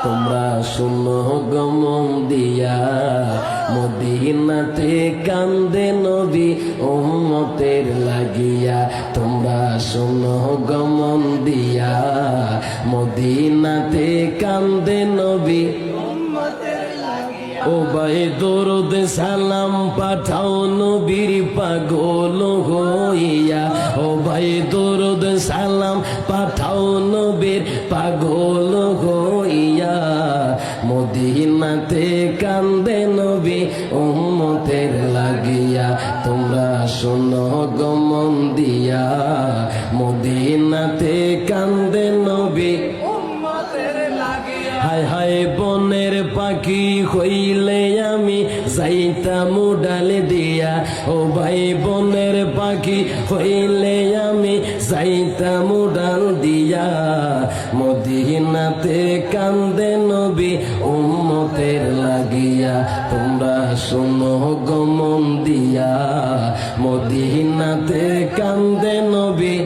তোমরা শুনো গমন দিয়া মদিনাতে কান্দে নবী উম্মতের লাগিয়া। তোমরা শুনো গমন দিয়া মদিনাতে কান্দে নবী। ও ভাই দরুদ সালাম পাঠাও নবীর পাগল হইয়া। ও ভাই দরুদ সালাম পাঠাও নবীর পাগল হইয়া। মদিনাতে কান্দে নবী উম্মতের লাগিয়া। তোমরা শোনো গমন দিয়া মদিনাতে কান্দে নবী। হায় হায় বনের পাখি হইলে আমি যাইতাম ডাল দিয়া। ও ভাই বনের পাখি হইলে আমি যাইতাম ডাল দিয়া। মদিনাতে কান্দে নবী উম্মতের লাগিয়া। তোমরা শোনো গমন দিয়া মদিনাতে কান্দে নবী।